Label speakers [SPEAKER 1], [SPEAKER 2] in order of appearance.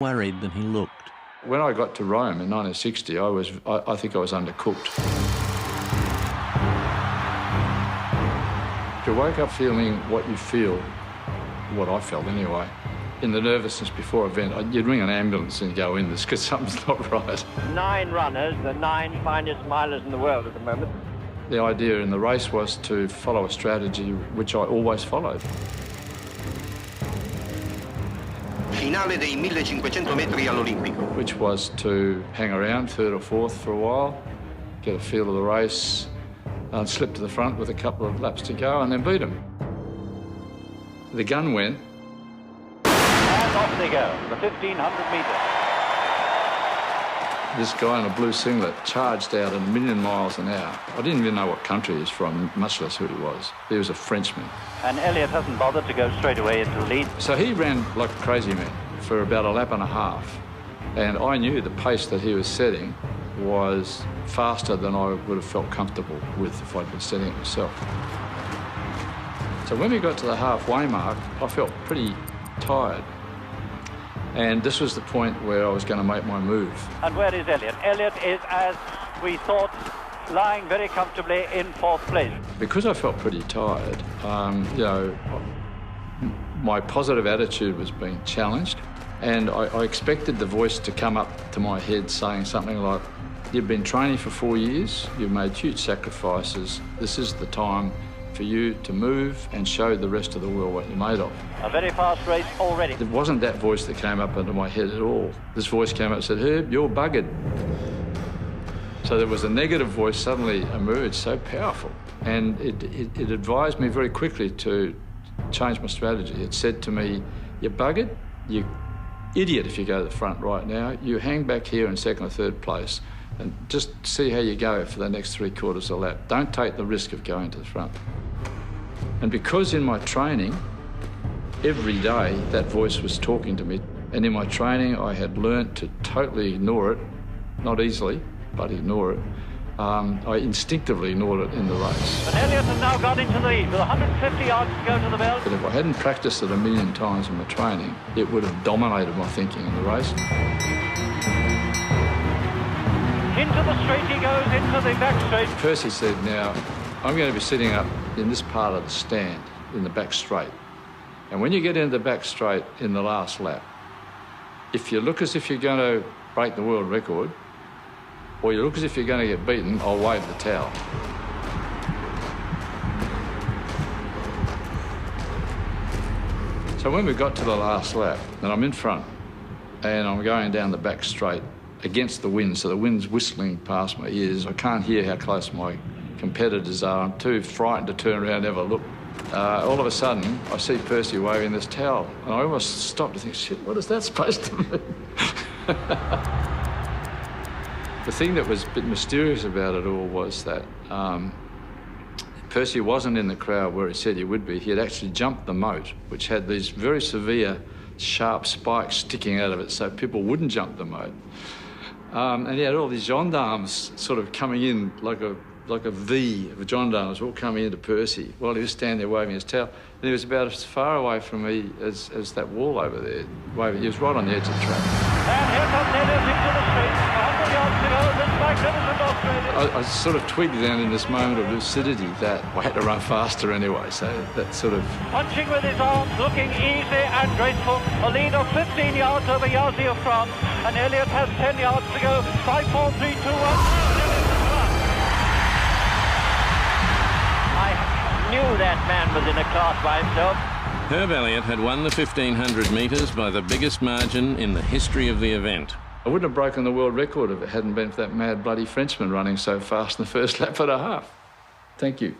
[SPEAKER 1] worried than he looked.
[SPEAKER 2] When I got to Rome in 1960, I think I was undercooked. You wake up feeling what you feel, what I felt anyway. In the nervousness before an event, you'd ring an ambulance and go in this because something's not right.
[SPEAKER 3] 9 runners, the 9 finest milers in the world at the moment.
[SPEAKER 2] The idea in the race was to follow a strategy which I always followed.
[SPEAKER 4] Finale dei 1500 metri all'Olimpico.
[SPEAKER 2] Which was to hang around third or fourth for a while, get a feel of the race, and slip to the front with a couple of laps to go and then beat them. The gun went.
[SPEAKER 3] And off they go, the 1500 metres.
[SPEAKER 2] This guy in a blue singlet charged out at 1,000,000 miles an hour. I didn't even know what country he was from, much less who he was. He was a Frenchman.
[SPEAKER 3] And Elliot hasn't bothered to go straight away into the lead.
[SPEAKER 2] So he ran like a crazy man for about a lap and a half. And I knew the pace that he was setting was faster than I would have felt comfortable with if I'd been setting it myself. So when we got to the halfway mark, I felt pretty tired. And this was the point where I was going to make my move.
[SPEAKER 3] And where is Elliot? Elliot is, as we thought, lying very comfortably in 4th place.
[SPEAKER 2] Because I felt pretty tired, my positive attitude was being challenged. And I expected the voice to come up to my head saying something like, "You've been training for 4 years, you've made huge sacrifices, this is the time for you to move and show the rest of the world what you're made of."
[SPEAKER 3] A very fast race already.
[SPEAKER 2] It wasn't that voice that came up into my head at all. This voice came up and said, "Herb, you're buggered." So there was a negative voice suddenly emerged, so powerful. And it advised me very quickly to change my strategy. It said to me, "You're buggered, you idiot if you go to the front right now. You hang back here in 2nd or 3rd place and just see how you go for the next 3/4 of a lap. Don't take the risk of going to the front." And because in my training, every day that voice was talking to me, and in my training I had learnt to totally ignore it, not easily, but ignore it, I instinctively ignored it in the race.
[SPEAKER 3] But Elliot has now got into the lead with 150 yards to go to the bell.
[SPEAKER 2] But if I hadn't practiced it 1,000,000 times in my training, it would have dominated my thinking in the race.
[SPEAKER 3] Into the straight he goes, into the back straight.
[SPEAKER 2] Percy said, "Now, I'm going to be sitting up in this part of the stand, in the back straight. And when you get into the back straight in the last lap, if you look as if you're going to break the world record, or you look as if you're going to get beaten, I'll wave the towel." So when we got to the last lap, and I'm in front, and I'm going down the back straight against the wind, so the wind's whistling past my ears. I can't hear how close my competitors are. I'm too frightened to turn around and have a look. All of a sudden, I see Percy waving this towel, and I almost stopped to think, shit, what is that supposed to mean? The thing that was a bit mysterious about it all was that Percy wasn't in the crowd where he said he would be. He had actually jumped the moat, which had these very severe, sharp spikes sticking out of it so people wouldn't jump the moat. And he had all these gendarmes sort of coming in like a V of gendarmes all coming into Percy while he was standing there waving his towel. And he was about as far away from me as that wall over there. Waving. He was right on the edge of the track.
[SPEAKER 3] And here comes Elliot into the straight. 100 yards to go. This magnificent Australia.
[SPEAKER 2] I sort of twigged then in this moment of lucidity that I had to run faster anyway, so that sort of...
[SPEAKER 3] Punching with his arms, looking easy and graceful. A lead of 15 yards over Yazzie of France. And Elliot has 10 yards to go. 5, 4, 3, 2, 1. I knew that man was in a class by himself.
[SPEAKER 1] Herb Elliot had won the 1,500 metres by the biggest margin in the history of the event.
[SPEAKER 2] I wouldn't have broken the world record if it hadn't been for that mad bloody Frenchman running so fast in the first lap and a half. Thank you.